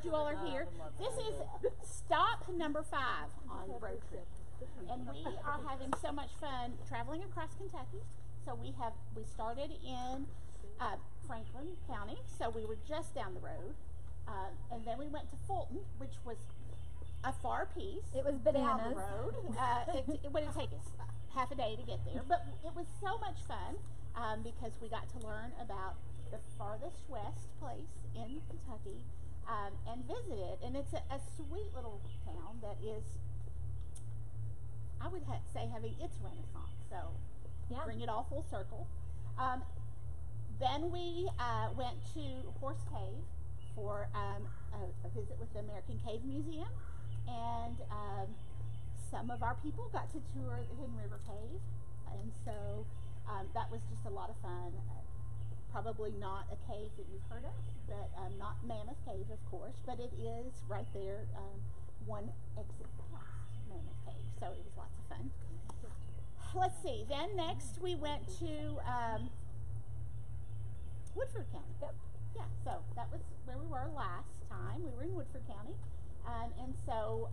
You all are here. This is stop number 5 on the road trip, and we are having so much fun traveling across Kentucky. So we started in Franklin County, so we were just down the road, and then we went to Fulton, which was a far piece. It was bananas. Down the road. It would take us half a day to get there, but it was so much fun because we got to learn about the farthest west place in Kentucky. And visit it, and it's a sweet little town that is, I would say, having its renaissance. So, bring it all full circle. Then we went to Horse Cave for a visit with the American Cave Museum, and some of our people got to tour the Hidden River Cave, and so that was just a lot of fun. Probably not a cave that you've heard of, but not Mammoth Cave, of course, but it is right there, one exit past Mammoth Cave, so it was lots of fun. Let's see, then next we went to Woodford County. Yep. Yeah, so that was where we were last time. We were in Woodford County, and so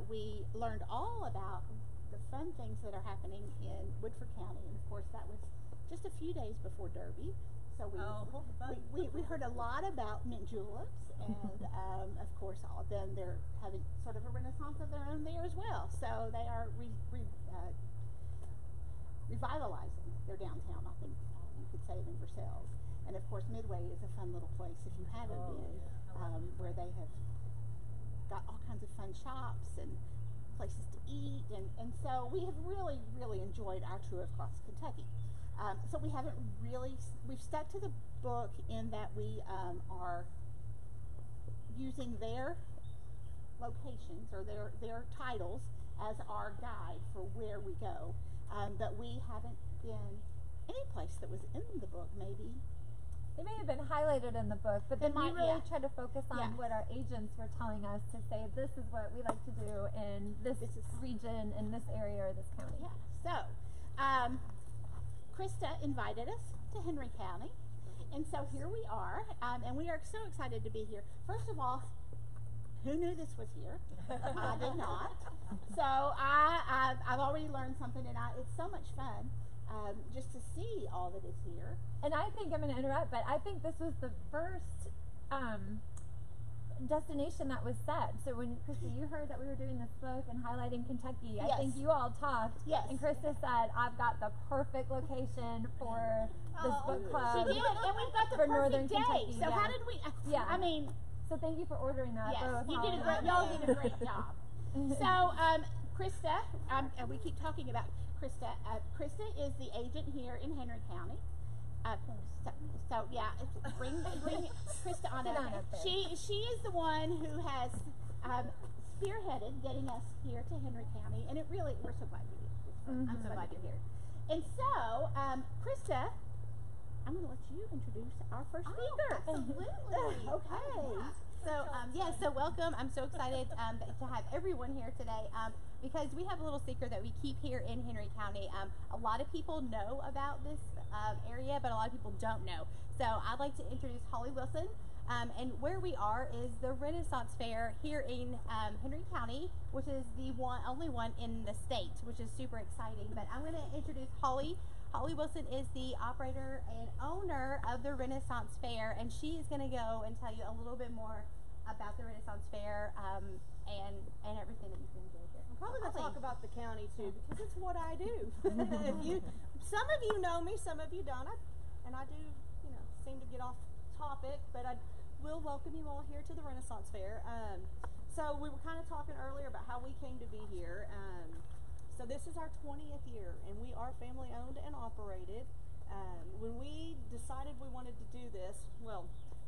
we learned all about the fun things that are happening in Woodford County, and of course that was just a few days before Derby. So we heard a lot about mint juleps, and of course all of them, they're having sort of a renaissance of their own there as well. So they are revitalizing their downtown, I think you could say, in Versailles. And of course Midway is a fun little place if you haven't been, where they have got all kinds of fun shops and places to eat. And so we have really, really enjoyed our tour across Kentucky. So we haven't really, we've stuck to the book in that we are using their locations or their titles as our guide for where we go. But we haven't been any place that was in the book, maybe. They may have been highlighted in the book, but then we really try to focus on what our agents were telling us to say, this is what we like to do in this region, in this area, or this county. Yeah, so Krista invited us to Henry County, and so here we are, and we are so excited to be here. First of all, who knew this was here? I did not. So I've already learned something, and it's so much fun just to see all that is here. And I think, I'm going to interrupt, but I think this was the first destination that was set. So when, Krista, you heard that we were doing this book and highlighting Kentucky, I think you all talked, and Krista said, I've got the perfect location for this book club. She did, and we've got the for perfect Northern day. Kentucky. So how did we, I mean. So thank you for ordering that. Yes, you did a great, y'all did a great job. So Krista, we keep talking about Krista. Krista is the agent here in Henry County. So yeah, bring Krista on up. She is the one who has spearheaded getting us here to Henry County, and we're so glad you did. I'm so glad you're here. And so, Krista, I'm going to let you introduce our first speaker. Absolutely. Okay. So welcome. I'm so excited to have everyone here today because we have a little secret that we keep here in Henry County. A lot of people know about this area, but a lot of people don't know. So I'd like to introduce Holly Wilson. And where we are is the Renaissance Fair here in Henry County, which is the only one in the state, which is super exciting. But I'm going to introduce Holly. Holly Wilson is the operator and owner of the Renaissance Fair, and she is going to go and tell you a little bit more about the Renaissance Fair and everything that you can do here. I'm probably going to talk about the county too, because it's what I do. Some of you know me, some of you don't, and I do, seem to get off topic, but I will welcome you all here to the Renaissance Fair. So we were kind of talking earlier about how we came to be here. So this is our 20th year, and we are family owned and operated. When we decided we wanted to do this,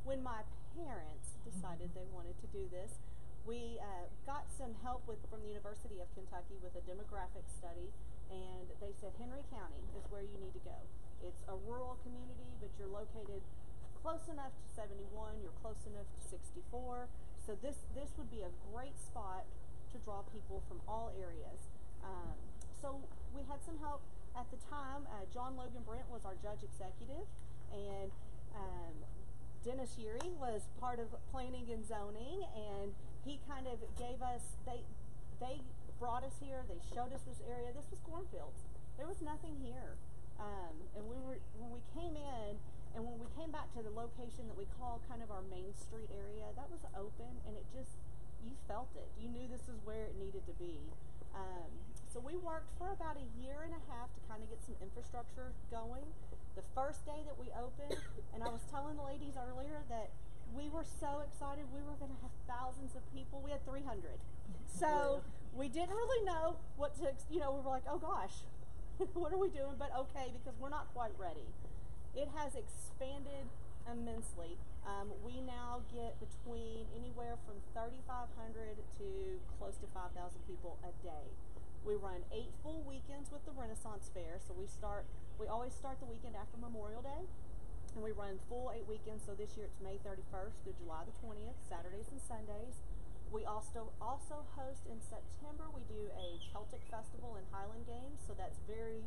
when my parents decided they wanted to do this, we got some help from the University of Kentucky with a demographic study, and they said Henry County is where you need to go. It's a rural community, but you're located close enough to 71, you're close enough to 64, so this would be a great spot to draw people from all areas. So we had some help at the time. John Logan Brent was our judge executive, and Dennis Yeary was part of planning and zoning, and he kind of gave us, they brought us here, they showed us this area. This was cornfields. There was nothing here. And when we came in, and when we came back to the location that we call kind of our Main Street area, that was open, and it just, you felt it. You knew this is where it needed to be. So we worked for about a year and a half to kind of get some infrastructure going. The first day that we opened, and I was telling the ladies earlier that we were so excited. We were going to have thousands of people. We had 300. So we didn't really know what to, we were like, oh gosh, what are we doing? But okay, because we're not quite ready. It has expanded immensely. We now get between anywhere from 3,500 to close to 5,000 people a day. We run 8 full weekends with the Renaissance Fair. So we always start the weekend after Memorial Day, and we run full 8 weekends. So this year it's May 31st through July the 20th, Saturdays and Sundays. We also host in September, we do a Celtic festival and Highland Games. So that's very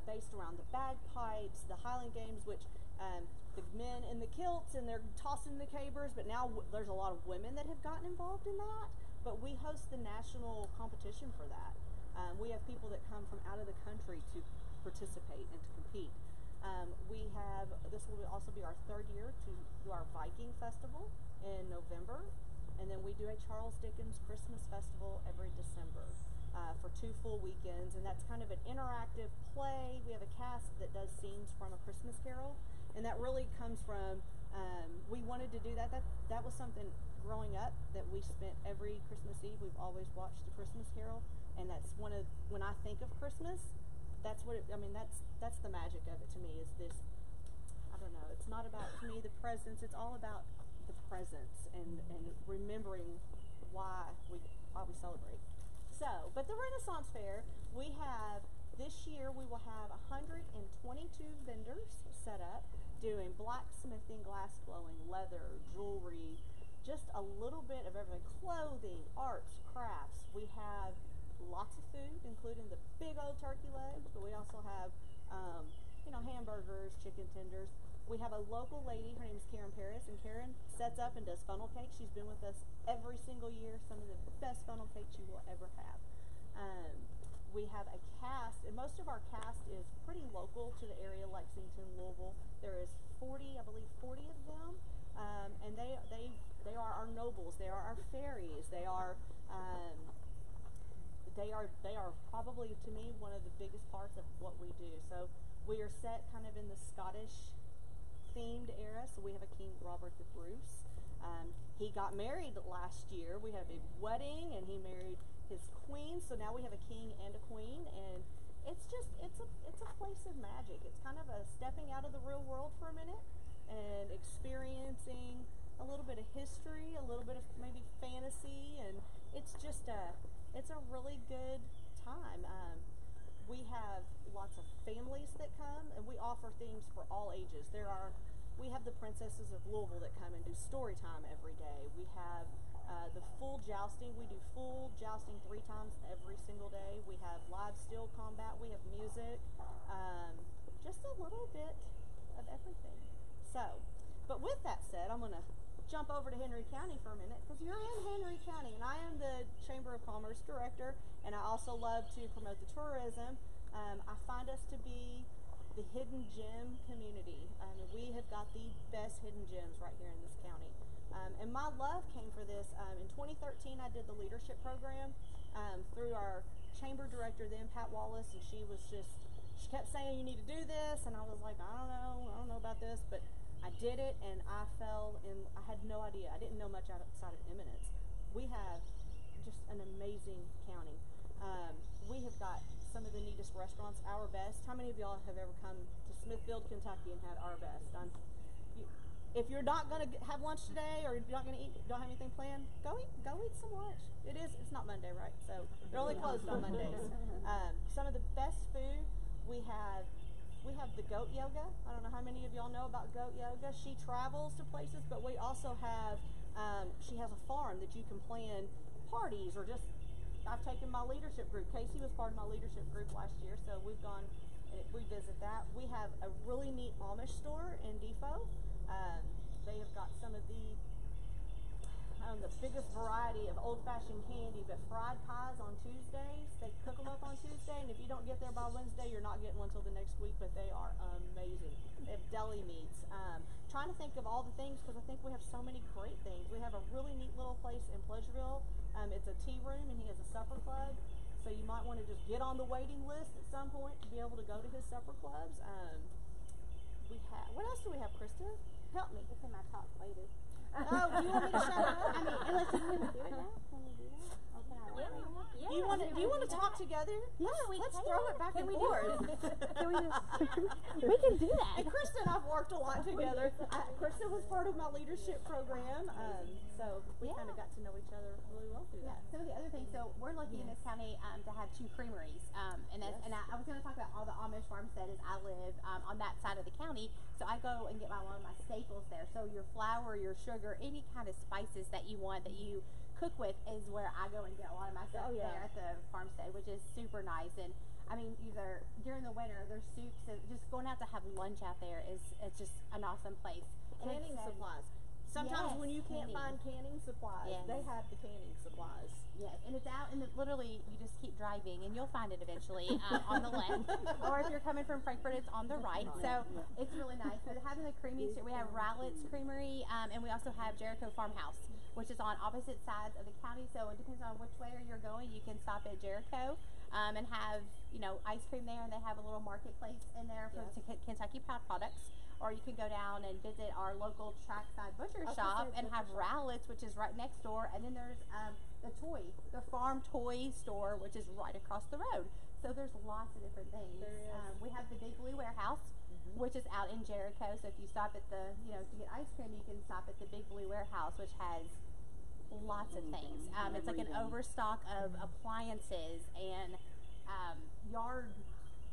based around the bagpipes, the Highland Games, which the men in the kilts and they're tossing the cabers, but now there's a lot of women that have gotten involved in that. But we host the national competition for that. We have people that come from out of the country to participate and to compete. This will also be our 3rd year to do our Viking Festival in November, and then we do a Charles Dickens Christmas Festival every December for 2 full weekends, and that's kind of an interactive play. We have a cast that does scenes from A Christmas Carol, and that really comes from, we wanted to do that. That was something growing up that we spent every Christmas Eve. We've always watched A Christmas Carol, and that's when I think of Christmas, that's what that's the magic of it to me, is this, I don't know, it's not about, to me, the presents, it's all about the presents and remembering why we celebrate. So, but the Renaissance Fair, this year we will have 122 vendors set up doing blacksmithing, glass blowing, leather, jewelry, just a little bit of everything, clothing, arts, crafts. We have lots of food, including the big old turkey legs, but we also have, hamburgers, chicken tenders. We have a local lady, her name is Karen Paris, and Karen sets up and does funnel cakes. She's been with us every single year, some of the best funnel cakes you will ever have. We have a cast, and most of our cast is pretty local to the area, Lexington, Louisville. There is 40 of them, and they are our nobles, they are our fairies, they are probably, to me, one of the biggest parts of what we do. So we are set kind of in the Scottish themed era. So we have a King Robert the Bruce. He got married last year. We had a big wedding, and he married his queen. So now we have a king and a queen, and it's a place of magic. It's kind of a stepping out of the real world for a minute and experiencing a little bit of history, a little bit of maybe fantasy, and it's a really good time. We have lots of families that come, and we offer things for all ages. We have the Princesses of Louisville that come and do story time every day. We have the full jousting. We do full jousting 3 times every single day. We have live steel combat. We have music. Just a little bit of everything. So, but with that said, I'm going to jump over to Henry County for a minute, because you're in Henry County, and I am the Chamber of Commerce Director, and I also love to promote the tourism. I find us to be the hidden gem community. We have got the best hidden gems right here in this county. And my love came for this. In 2013, I did the leadership program through our chamber director then, Pat Wallace, and she kept saying, you need to do this, and I was like, I don't know about this, but I did it, and I had no idea. I didn't know much outside of Eminence. We have just an amazing county. We have got some of the neatest restaurants, Our Best. How many of y'all have ever come to Smithfield, Kentucky and had Our Best? if you're not going to have lunch today, or you're not going to eat, don't have anything planned, go eat some lunch. It's not Monday, right? So they're only closed on Mondays. Some of the best food we have the goat yoga. I don't know how many of y'all know about goat yoga. She travels to places, but we also have, she has a farm that you can plan parties, or just, I've taken my leadership group. Casey was part of my leadership group last year, so we've gone and revisit that. We have a really neat Amish store in Depot. They have got some of the biggest variety of old-fashioned candy, but fried pies on Tuesdays. They cook them up on Tuesday, and if you don't get there by Wednesday, you're not getting one until the next week, but they are amazing. They have deli meats. Trying to think of all the things, because I think we have so many great things. We have a really neat little place in Pleasureville. It's a tea room, and he has a supper club, so you might want to just get on the waiting list at some point to be able to go to his supper clubs. What else do we have, Krista? Help me. It's in my talk later. Oh, do you want me to shut up? I mean, unless you can do it now. Can we do that? Or can I wait? Do you want to talk together? Yeah, let's throw it back and forth. We can do that. And Krista and I've worked a lot together. Krista was part of my leadership program, so we kind of got to know each other really well through that. Some of the other things, so we're lucky in this county to have 2 creameries, and I was going to talk about all the Amish farmstead as I live on that side of the county, so I go and get a lot of my staples there. So your flour, your sugar, any kind of spices that you want that you cook with is where I go and get a lot of my stuff there at the farmstead, which is super nice. And I mean, either during the winter, there's soups, so just going out to have lunch out there it's just an awesome place. Canning supplies. Sometimes when you can't find canning supplies, they have the canning supplies. Yes, and it's out, and literally you just keep driving, and you'll find it eventually on the left. Or if you're coming from Frankfort, it's on the right. So it's really nice. But having the creamy, we have Rowlett's Creamery, and we also have Jericho Farmhouse, which is on opposite sides of the county. So it depends on which way you're going. You can stop at Jericho and have ice cream there, and they have a little marketplace in there for Kentucky Proud products. Or you can go down and visit our local trackside butcher shop and have Rowlett's, which is right next door. And then there's the farm toy store, which is right across the road. So there's lots of different things. We have the Big Blue Warehouse, which is out in Jericho. So if you stop at to get ice cream, you can stop at the Big Blue Warehouse, which has lots of things. It's like an overstock of appliances and yard.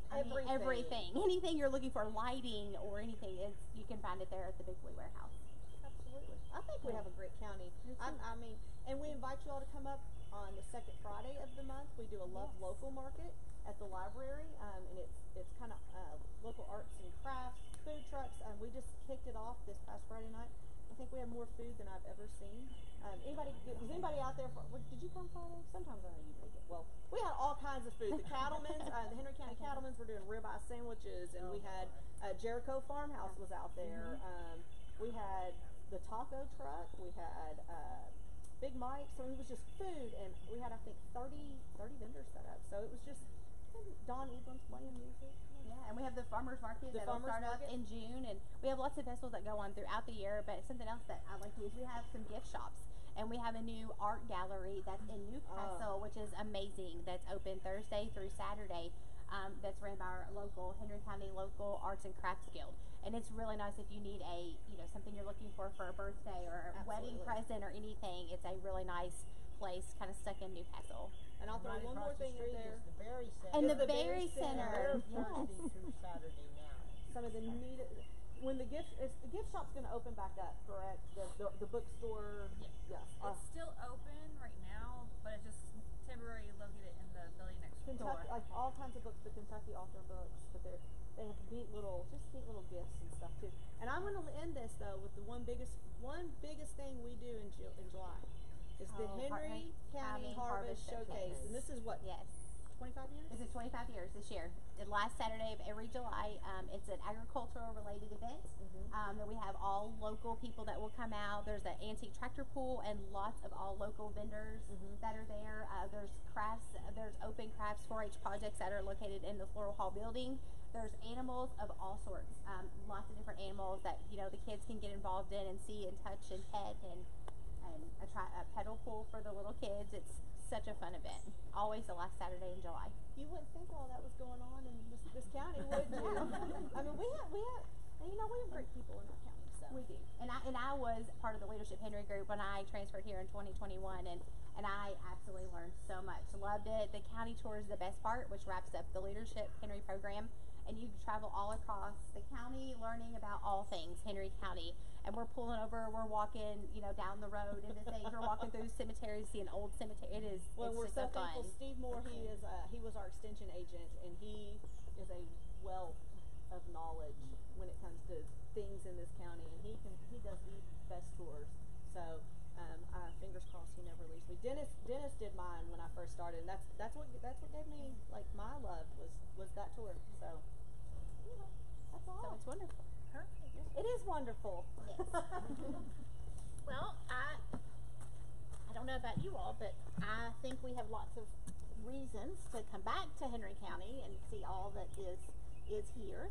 Everything. Anything you're looking for, lighting or anything, you can find it there at the Big Blue Warehouse. Absolutely. I think we have a great county. I mean, and we invite you all to come up on the second Friday of the month. We do a Love Local market at the library, and it's kind of local arts and crafts, food trucks. We just kicked it off this past Friday night. I think we have more food than I've ever seen. Was anybody out there? Did you come Friday? Sometimes I know you make it. Well, we had all kinds of food. The Cattlemen's, the Henry County Cattlemen's were doing ribeye sandwiches, and we had Jericho Farmhouse was out there. We had the taco truck. We had Big Mike's. So it was just food, and we had, I think, 30 vendors set up. So it was just Don Ebram's playing music. Yeah, and we have the farmers market that'll start up in June, and we have lots of festivals that go on throughout the year. But something else that I like to do is we have some gift shops, and we have a new art gallery that's in Newcastle, which is amazing. That's open Thursday through Saturday. That's ran by our local Henry County Local Arts and Crafts Guild, and it's really nice if you need something you're looking for a birthday or a wedding present or anything. It's a really nice place, kind of stuck in Newcastle. And I'll throw one more thing in there. The Berry Center. And the Berry Center. Thursday through Saturday now. Some of the when the gift shop's going to open back up, correct? The bookstore. Yes. It's still open right now, but it's just temporarily located in the building next door. Like all kinds of books, the Kentucky author books, but they have neat little gifts and stuff too. And I'm going to end this though with the one biggest thing we do in July. It's the Henry County Harvest Showcase. And this is what? Yes. 25 years? This is 25 years this year. The last Saturday of every July. It's an agricultural related event. That we have all local people that will come out. There's an antique tractor pool and lots of all local vendors that are there. There's crafts. There's open crafts 4-H projects that are located in the Floral Hall building. There's animals of all sorts. Lots of different animals that the kids can get involved in and see and touch and pet and a pedal pool for the little kids. It's such a fun event. Always the last Saturday in July. You wouldn't think all that was going on in this county, would you? I mean, we have great people in our county. So we do. And I was part of the Leadership Henry group when I transferred here in 2021, and I absolutely learned so much. Loved it. The county tour is the best part, which wraps up the Leadership Henry program. And you travel all across the county learning about all things Henry County. And we're pulling over, we're walking, down the road into things. We're walking through cemeteries, seeing old cemetery. Well, we're so thankful. Steve Moore, he was our extension agent, and he is a wealth of knowledge when it comes to things in this county, and he does the best tours. So fingers crossed he never leaves me. Dennis did mine when I first started, and that's what gave me my love was that tour. So that's all. So it's wonderful. Perfect. It is wonderful. Yes. Well, I don't know about you all, but I think we have lots of reasons to come back to Henry County and see all that is here.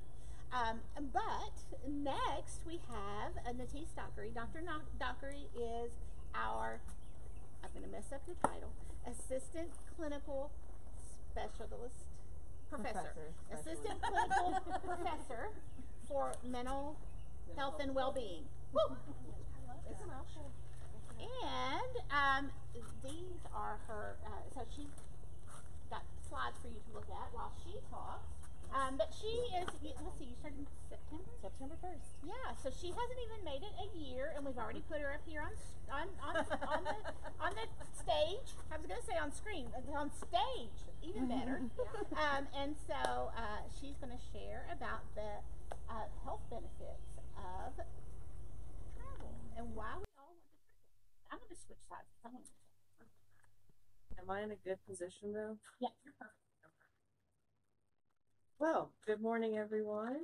But next we have Natisse Dockery. Dr. Dockery is our, I'm going to mess up your title, Assistant Clinical Specialist Professor. Assistant Clinical Professor for Mental Health and Well-Being. Woo! It's a mouthful. And these are her, so she's got slides for you to look at while she talks. But she is, let's see, you started in September? September 1st. Yeah, so she hasn't even made it a year, and we've already put her up here on the stage. I was going to say on screen, on stage, even better. And so she's going to share about the health benefits of travel and why we all want to travel. I'm going to switch sides. Am I in a good position though? Yeah, you're perfect. Well, good morning, everyone.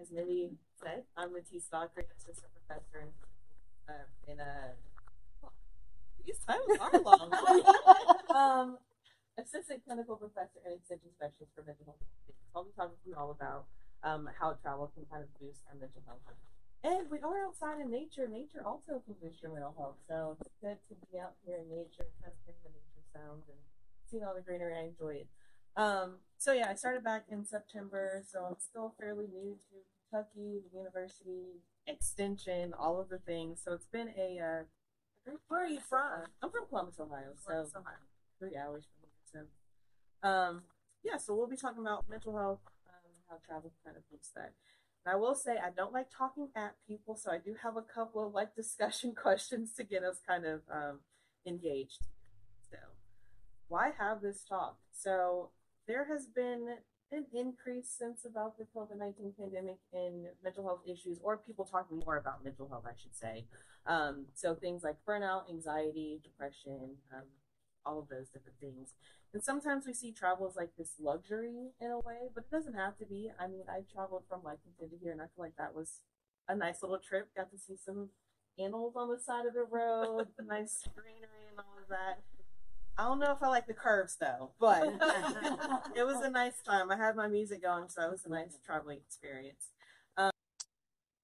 As Mindy said, I'm Natisse Dockery, assistant professor these titles are long. Assistant clinical professor and extension specialist for mental health. I'll be talking to you all about how travel can kind of boost our mental health. And we are outside in nature. Nature also can boost your mental health. So it's good to be out here in nature, kind of hearing the nature sounds and seeing all the greenery. I enjoy it. So yeah, I started back in September, so I'm still fairly new to Kentucky, the university, extension, all of the things. So it's been where are you from? I'm from Columbus, Ohio, so 3 hours from here. So, yeah, so we'll be talking about mental health, how travel kind of boosts that. And I will say I don't like talking at people, so I do have a couple of discussion questions to get us kind of engaged. So, why have this talk? So there has been an increase since about the COVID-19 pandemic in mental health issues, or people talking more about mental health, I should say. So things like burnout, anxiety, depression, all of those different things. And sometimes we see travel as this luxury in a way, but it doesn't have to be. I mean, I traveled from Lexington to here, and I feel like that was a nice little trip. Got to see some animals on the side of the road, nice greenery and all of that. I don't know if I like the curves though, but it was a nice time. I had my music going, so it was a nice traveling experience.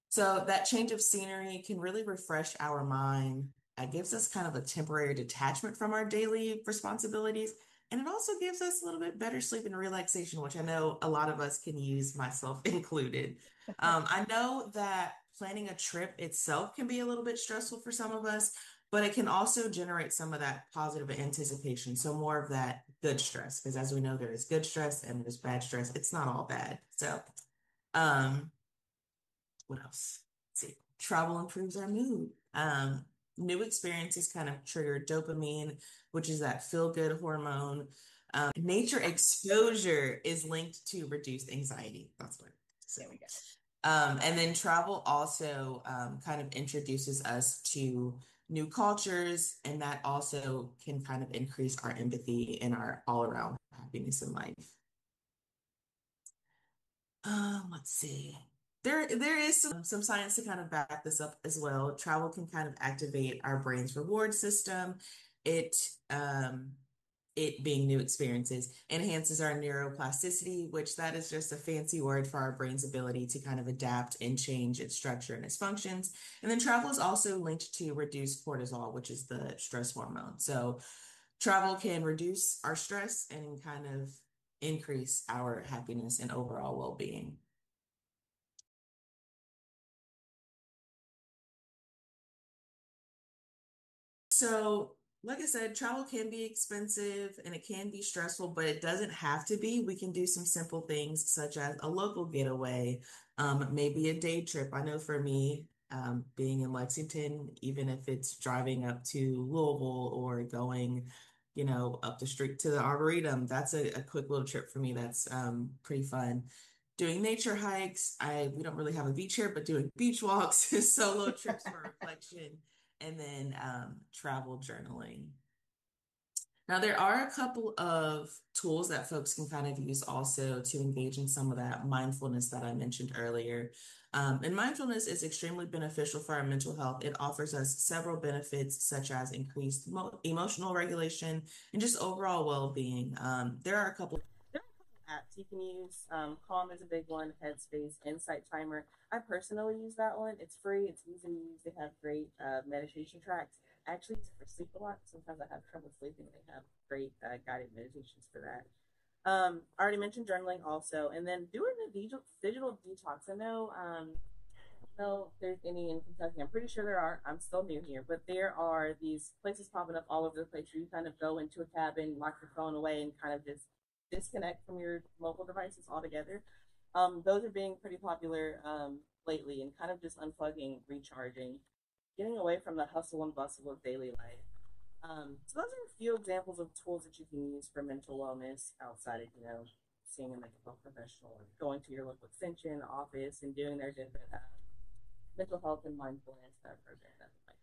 So that change of scenery can really refresh our mind. It gives us kind of a temporary detachment from our daily responsibilities. And it also gives us a little bit better sleep and relaxation, which I know a lot of us can use, myself included. I know that planning a trip itself can be a little bit stressful for some of us, but it can also generate some of that positive anticipation. So more of that good stress, because as we know, there is good stress and there's bad stress. It's not all bad. So, what else? Let's see, travel improves our mood. New experiences kind of trigger dopamine, which is that feel-good hormone. Nature exposure is linked to reduced anxiety. That's what. So there we go. And then travel also kind of introduces us to new cultures, and that also can kind of increase our empathy and our all-around happiness in life. Let's see. There is some science to kind of back this up as well. Travel can kind of activate our brain's reward system. It being new experiences enhances our neuroplasticity, which that is just a fancy word for our brain's ability to kind of adapt and change its structure and its functions. And then travel is also linked to reduced cortisol, which is the stress hormone. So travel can reduce our stress and kind of increase our happiness and overall well-being. So, like I said, travel can be expensive and it can be stressful, but it doesn't have to be. We can do some simple things such as a local getaway, maybe a day trip. I know for me, being in Lexington, even if it's driving up to Louisville or going, up the street to the Arboretum, that's a quick little trip for me. That's pretty fun. Doing nature hikes, we don't really have a beach here, but doing beach walks, solo trips for reflection, and then travel journaling. Now, there are a couple of tools that folks can kind of use also to engage in some of that mindfulness that I mentioned earlier. And mindfulness is extremely beneficial for our mental health. It offers us several benefits, such as increased emotional regulation and just overall well-being. There are a couple apps you can use. Calm is a big one, Headspace, Insight Timer. I personally use that one. It's free, it's easy to use. They have great meditation tracks. I actually use it for sleep a lot. Sometimes I have trouble sleeping. They have great guided meditations for that. I already mentioned journaling also, and then doing a digital detox. I know there's any in Kentucky. I'm pretty sure there are. I'm still new here, but there are these places popping up all over the place where you kind of go into a cabin, lock your phone away, and kind of just disconnect from your mobile devices altogether. Those are being pretty popular lately, and kind of just unplugging, recharging, getting away from the hustle and bustle of daily life. So those are a few examples of tools that you can use for mental wellness outside of, seeing a mental health professional or going to your local extension office and doing their different mental health and mindfulness program that they might have.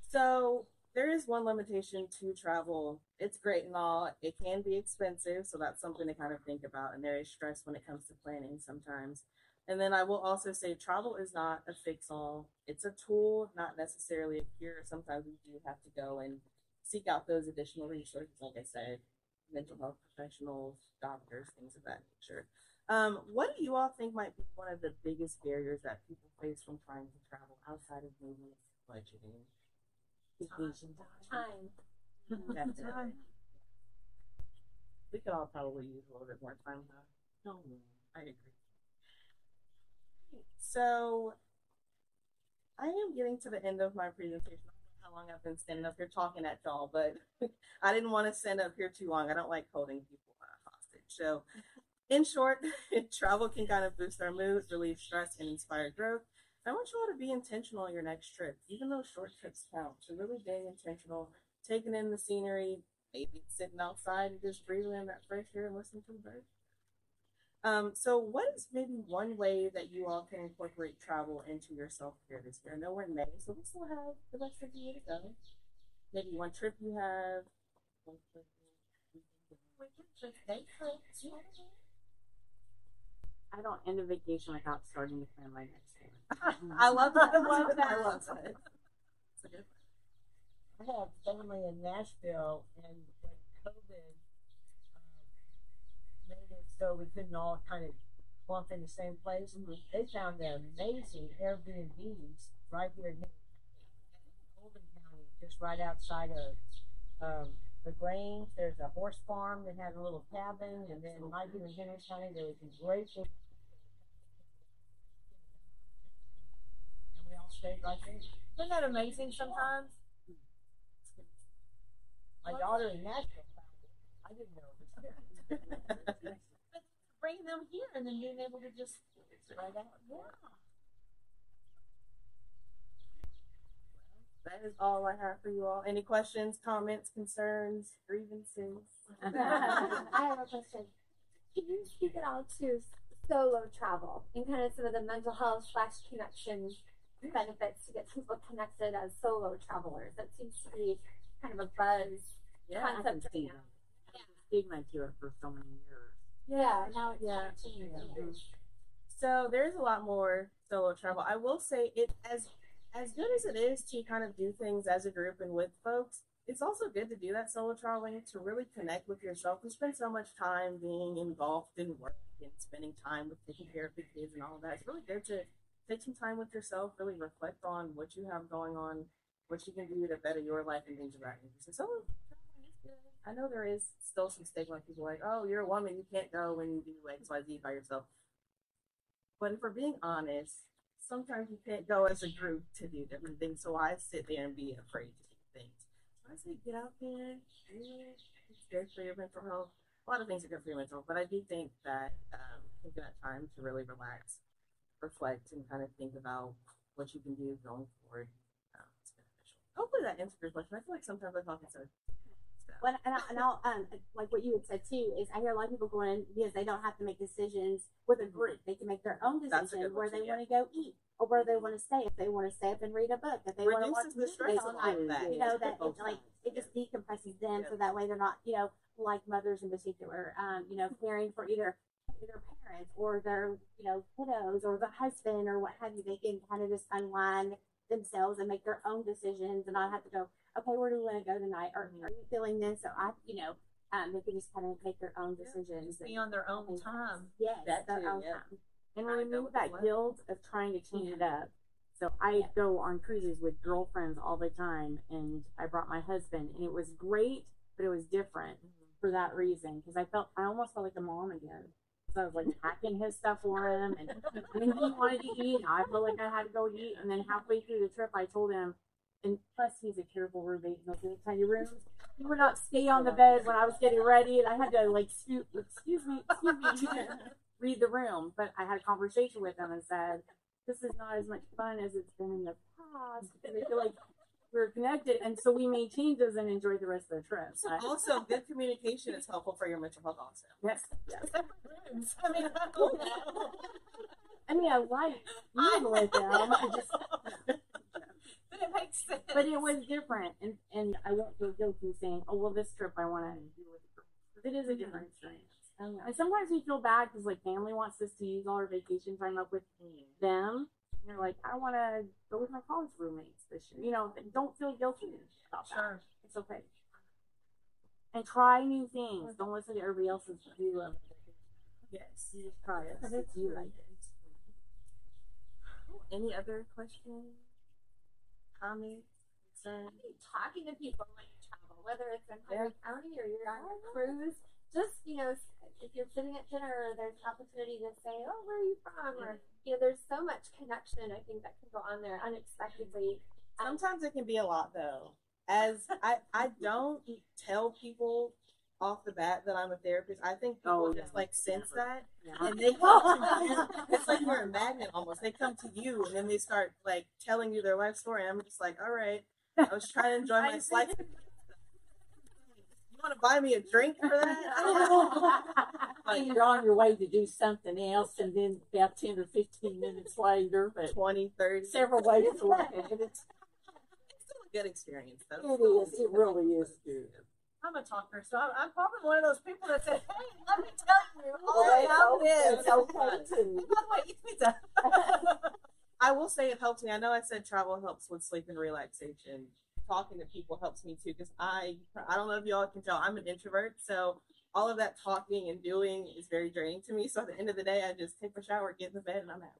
So there is one limitation to travel. It's great and all. It can be expensive, so that's something to kind of think about. And there is stress when it comes to planning sometimes. And then I will also say travel is not a fix-all. It's a tool, not necessarily a cure. Sometimes we do have to go and seek out those additional resources, like I said, mental health professionals, doctors, things of that nature. What do you all think might be one of the biggest barriers that people face when trying to travel outside of moving, budgeting? Time. Time. We could all probably use a little bit more time, though. No, I agree. So, I am getting to the end of my presentation. I don't know how long I've been standing up here talking at y'all, but I didn't want to stand up here too long. I don't like holding people hostage. So, in short, travel can kind of boost our moods, relieve stress, and inspire growth. I want you all to be intentional on your next trip, even though short trips count. So really being intentional, taking in the scenery, maybe sitting outside and just breathing in that fresh air and listening to the birds. So what is maybe one way that you all can incorporate travel into your self-care this year? I know we're in May, so we still have the rest of the year to go. Maybe one trip you have. I don't end a vacation without starting to plan my next one. I love that. I love that. I have family in Nashville, and when COVID made it so we couldn't all kind of clump in the same place, they found amazing Airbnbs right here in Oldham County, just right outside of LaGrange. There's a horse farm that had a little cabin, and then right here in Henry County, there was a great big, and we all stayed right there. Isn't that amazing sometimes? My daughter in Nashville found it. I didn't know it was there. But bringing them here and then being able to just try that. Yeah. That is all I have for you all. Any questions, comments, concerns, grievances? I have a question. Can you speak at all to solo travel and kind of some of the mental health / connection benefits to get people connected as solo travelers? That seems to be kind of a buzz concept right now. Stigma to it for so many years. Yeah, now it's changing. So there's a lot more solo travel. I will say it as good as it is to kind of do things as a group and with folks, it's also good to do that solo traveling to really connect with yourself. We spend so much time being engulfed in work and spending time with taking care of the kids and all of that. It's really good to take some time with yourself, really reflect on what you have going on, what you can do to better your life and things of that nature. So solo traveling is good. I know there is still some stigma. People are like, oh, you're a woman, you can't go when you do XYZ by yourself. But if we're being honest, sometimes you can't go as a group to do different things, so I sit there and be afraid to do things. So I say get out there, do it. It's good for your mental health. A lot of things are good for your mental health, but I do think that taking that time to really relax, reflect, and kind of think about what you can do going forward is beneficial. Hopefully that answers your question. I feel like sometimes I talk in circles. Well, and I'll like what you had said too is I hear a lot of people going in because they don't have to make decisions with a group. They can make their own decision where they want to go eat or where they want to stay. If they want to stay up and read a book, if they want to watch the stress all night, that. you know that it's like it just decompresses them, so that way they're not, you know, like mothers in particular, you know, caring for either their parents or their, you know, kiddos or the husband or what have you. They can kind of just unwind themselves and make their own decisions and not have to go, okay, where do we want to go tonight? Or are you feeling this? So I, you know, they can just kind of make their own decisions. Be on their own time. Yes, That their too, own yeah. time. And remove that guilt of trying to change it up. So I go on cruises with girlfriends all the time, and I brought my husband, and it was great, but it was different for that reason, because I almost felt like a mom again. So I was like packing his stuff for him, and when he wanted to eat, I felt like I had to go eat. And then halfway through the trip, I told him, and plus he's a careful roommate in those little tiny rooms. He would not stay on the bed when I was getting ready, and I had to like excuse me, read the room. But I had a conversation with him and said, this is not as much fun as it's been in the past. And I feel like we're connected, and so we maintained those and enjoyed the rest of the trip. Also, good communication is helpful for your mental health also. Yes. I mean, I know that. I mean, I like being with them. I just, But it makes sense. but it was different, and I won't feel guilty saying, oh, well, this trip I want to do with the group. But it is a different experience. And sometimes we feel bad because, like, family wants us to use all our vacation time up with them. And you're like, I want to go with my college roommates this year. You know, don't feel guilty about that. Sure. It's okay. And try new things. Don't listen to everybody else's view of it. Yes. You just try it. You like it. Any other questions? Comments? Concerns? Talking to people when you travel, whether it's in Henry County or you're on a cruise, just, you know, if you're sitting at dinner, there's an opportunity to say, oh, where are you from? Or, you know, there's so much connection, I think, that can go on there unexpectedly. Sometimes it can be a lot, though. As I don't tell people off the bat that I'm a therapist. I think people just like sense that, and they come to you. It's like you're a magnet almost. They come to you, and then they start like telling you their life story. And I'm just like, all right, I was trying to enjoy my flight. You want to buy me a drink for that? And you're on your way to do something else, and then about 10 or 15 minutes later, but 20, 30. several ways away. It's still a good experience, though. It is. It really is good. I'm a talker, so I'm probably one of those people that said, hey, let me tell you all about this. It's okay too. By the way, eat pizza. I will say it helps me. I know I said travel helps with sleep and relaxation. Talking to people helps me too, because I don't know if y'all can tell, I'm an introvert, so all of that talking and doing is very draining to me. So at the end of the day, I just take a shower, get in the bed, and I'm out.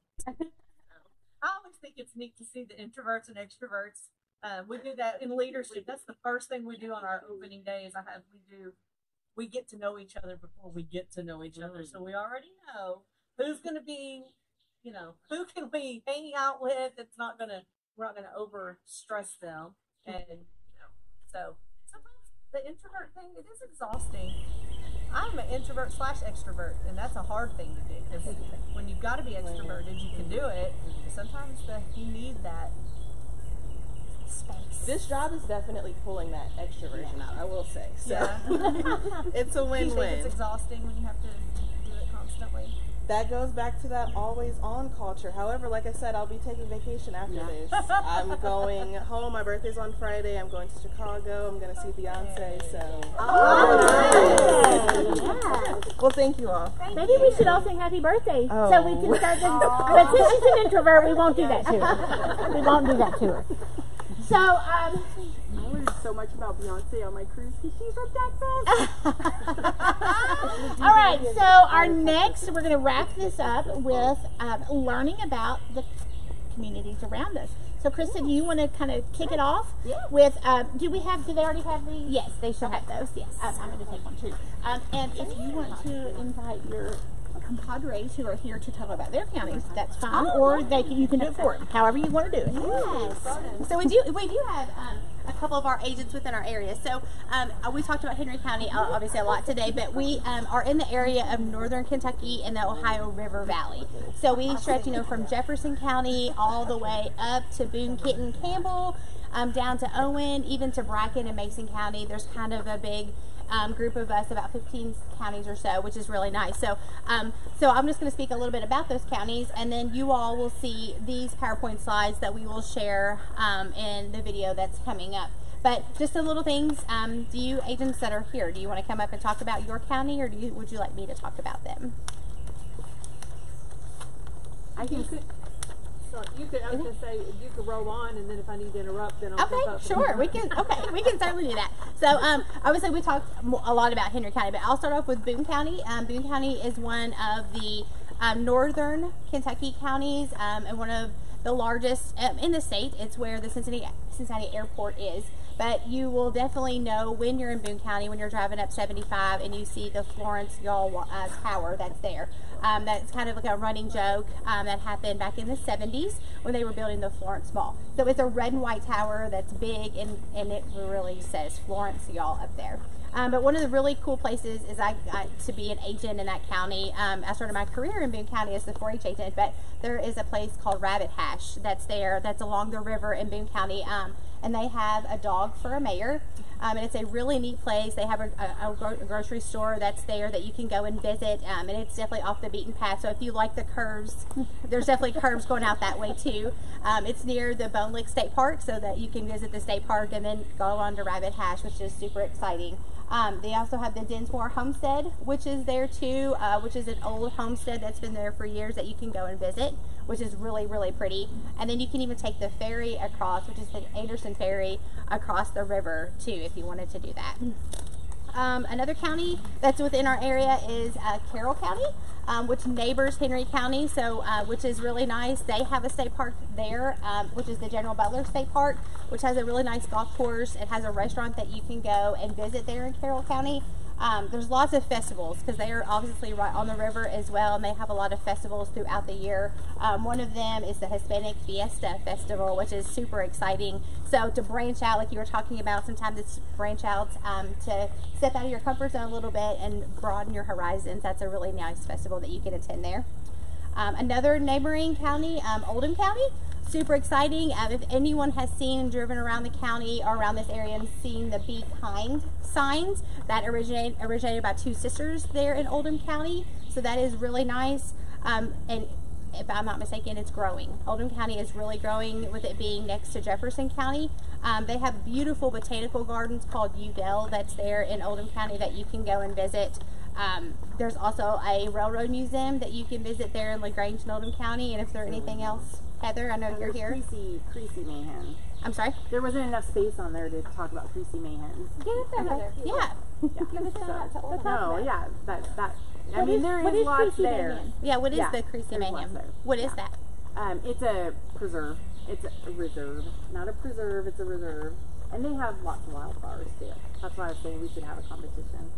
I always think it's neat to see the introverts and extroverts. We do that in leadership. That's the first thing we do on our opening day. Is we get to know each other before we get to know each other. So we already know who's going to be, you know, who can we hang out with. We're not gonna over stress them, and you know, so sometimes the introvert thing, it is exhausting. I'm an introvert / extrovert, and that's a hard thing to do, because when you've got to be extroverted, you can do it. Sometimes you need that space. This job is definitely pulling that extroversion out, I will say. So it's a Do you think win-win. it's exhausting when you have to do it constantly? That goes back to that always on culture. However, like I said, I'll be taking vacation after this. I'm going home. My birthday's on Friday. I'm going to Chicago. I'm going to see Beyonce. So. Well, thank you all. Maybe we should all sing happy birthday Oh. so we can start this. But since she's an introvert, we won't do that to her. We won't do that to her. So, I learned so much about Beyonce on my cruise because she's from Texas. all right, so our next, we're going to wrap this up with learning about the communities around us. So, Krista, do you want to kind of kick it off with, do they already have these? Yes, they should have those, yes. I'm going to take one too. And if you want to invite your compadres who are here to talk about their counties, that's fine. Or you can do it for them, however you want to do it. Yes. So we do have a couple of our agents within our area. So we talked about Henry County obviously a lot today, but we are in the area of northern Kentucky and the Ohio River Valley. So we stretch, from Jefferson County all the way up to Boone, Kenton, Campbell, down to Owen, even to Bracken and Mason County. There's kind of a big group of us, about 15 counties or so, which is really nice. So I'm just going to speak a little bit about those counties, and then you all will see these PowerPoint slides that we will share in the video that's coming up. But just the little things, do you agents that are here, do you want to come up and talk about your county, or would you like me to talk about them? I was gonna say, you could roll on, and then if I need to interrupt, then I'll Okay, sure. We can certainly do that. So, obviously we talked a lot about Henry County, but I'll start off with Boone County. Boone County is one of the northern Kentucky counties, and one of the largest in the state. It's where the Cincinnati Airport is. But you will definitely know when you're in Boone County, when you're driving up 75 and you see the Florence Y'all Tower that's there. That's kind of like a running joke that happened back in the 70s when they were building the Florence Mall. So it's a red and white tower that's big, and it really says Florence Y'all up there. But one of the really cool places is I got to be an agent in that county. I started my career in Boone County as the 4-H agent, but there is a place called Rabbit Hash that's there, that's along the river in Boone County, and they have a dog for a mayor, and it's a really neat place. They have a grocery store that's there that you can go and visit, and it's definitely off the beaten path. So if you like the curves, there's definitely curves going out that way too. It's near the Bone Lick State Park, so that you can visit the state park and then go on to Rabbit Hash, which is super exciting. They also have the Dinsmore Homestead, which is there too, which is an old homestead that's been there for years that you can go and visit, which is really, really pretty. And then you can even take the ferry across, which is the Anderson Ferry, across the river too, if you wanted to do that. Another county that's within our area is Carroll County, which neighbors Henry County, so which is really nice. They have a state park there, which is the General Butler State Park, which has a really nice golf course. It has a restaurant that you can go and visit there in Carroll County. There's lots of festivals because they are obviously right on the river as well, and they have a lot of festivals throughout the year. One of them is the Hispanic Fiesta Festival, which is super exciting. So to branch out, like you were talking about, sometimes it's branch out to step out of your comfort zone a little bit and broaden your horizons. That's a really nice festival that you can attend there. Another neighboring county, Oldham County. Super exciting. If anyone has seen and driven around the county or around this area and seen the Be Kind signs, that originated by two sisters there in Oldham County. So that is really nice. And if I'm not mistaken, it's growing. Oldham County is really growing with it being next to Jefferson County. They have beautiful botanical gardens called Udell that's there in Oldham County that you can go and visit. There's also a railroad museum that you can visit there in LaGrange in Oldham County. And if there's anything else, Heather, I know you're here. Creasy Mahan. I'm sorry? There wasn't enough space on there to talk about Creasy Mahan. Get it there, Heather. Yeah. Give us I mean, there is lots there. Yeah, what is the Creasy Mahan? What is that? It's a preserve. It's a reserve. Not a preserve, it's a reserve. And they have lots of wildflowers too. That's why I was saying we should have a competition.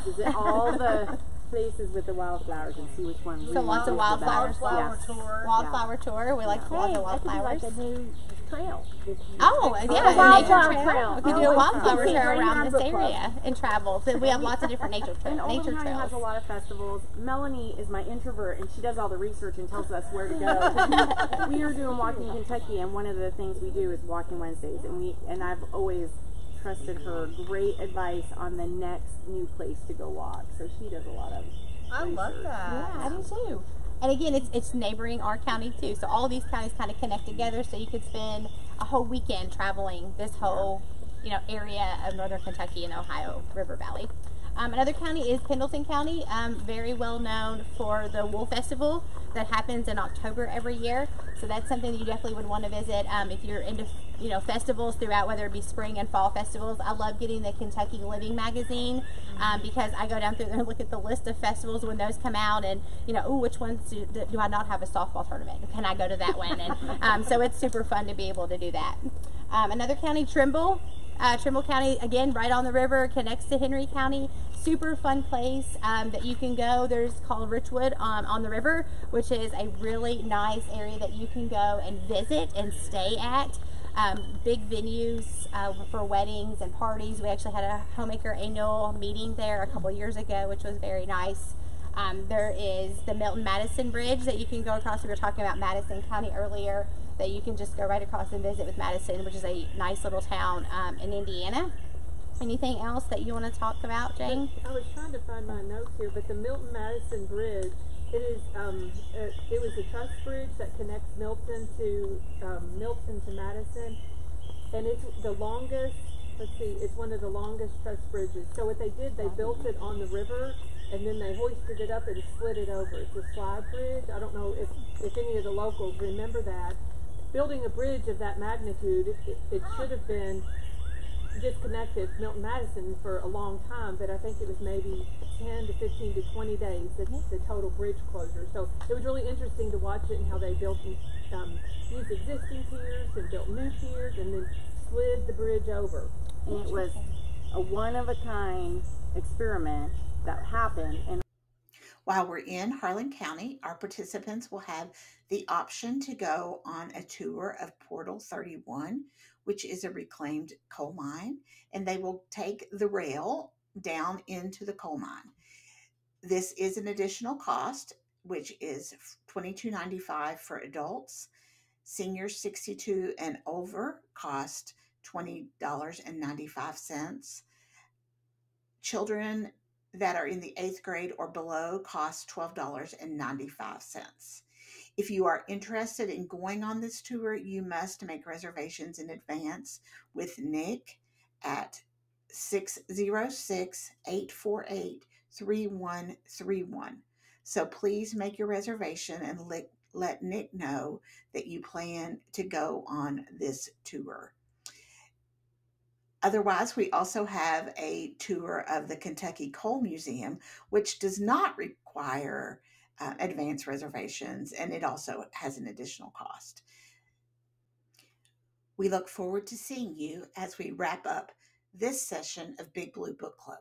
Visit all the places with the wildflowers and see which one. So lots of wildflowers. Wildflower tour. We like lots of wildflowers. Like a new trail. Oh, yeah, a wildflower nature trail. We could do a wildflower trail around this area and travel. So we have lots of different nature trails. And Oldham County has a lot of festivals. Melanie is my introvert, and she does all the research and tells us where to go. We are doing Walking Kentucky, and one of the things we do is Walking Wednesdays, and I've always trusted her great advice on the next new place to go walk. So she does a lot of I love that. Yeah, I do too. And again, it's neighboring our county too. So all these counties kind of connect together, so you could spend a whole weekend traveling this whole, area of northern Kentucky and Ohio River Valley. Another county is Pendleton County, very well known for the Wool Festival that happens in October every year. So that's something that you definitely would want to visit if you're into festivals throughout, whether it be spring and fall festivals. I love getting the Kentucky Living magazine because I go down through there and look at the list of festivals when those come out, and which ones do I not have a softball tournament? Can I go to that one? And so it's super fun to be able to do that. Another county, Trimble. Trimble County, again, right on the river, connects to Henry County. Super fun place that you can go. There's called Richwood on the river, which is a really nice area that you can go and visit and stay at. Big venues for weddings and parties. We actually had a Homemaker annual meeting there a couple years ago, which was very nice. There is the Milton-Madison Bridge that you can go across. We were talking about Madison County earlier, that you can just go right across and visit with Madison, which is a nice little town in Indiana. Anything else that you want to talk about, Jane? I was trying to find my notes here, but the Milton-Madison Bridge, it was a truss bridge that connects Milton to Madison, and it's the longest. Let's see, it's one of the longest truss bridges. So what they did, they built it on the river, and then they hoisted it up and slid it over. It's a slide bridge. I don't know if any of the locals remember that. Building a bridge of that magnitude, it should have been disconnected Milton-Madison for a long time, but I think it was maybe 10 to 15 to 20 days, the total bridge closure. So it was really interesting to watch it and how they built, used existing piers and built new piers and then slid the bridge over. And it was a one-of-a-kind experiment that happened. And while we're in Harlan County, our participants will have the option to go on a tour of Portal 31, which is a reclaimed coal mine, and they will take the rail down into the coal mine. This is an additional cost, which is $22.95 for adults. Seniors 62 and over cost $20.95. Children that are in the 8th grade or below cost $12.95. If you are interested in going on this tour, you must make reservations in advance with Nick at 606-848-3131. So please make your reservation and let Nick know that you plan to go on this tour. Otherwise, we also have a tour of the Kentucky Coal Museum, which does not require advance reservations, and it also has an additional cost. We look forward to seeing you as we wrap up this session of Big Blue Book Club.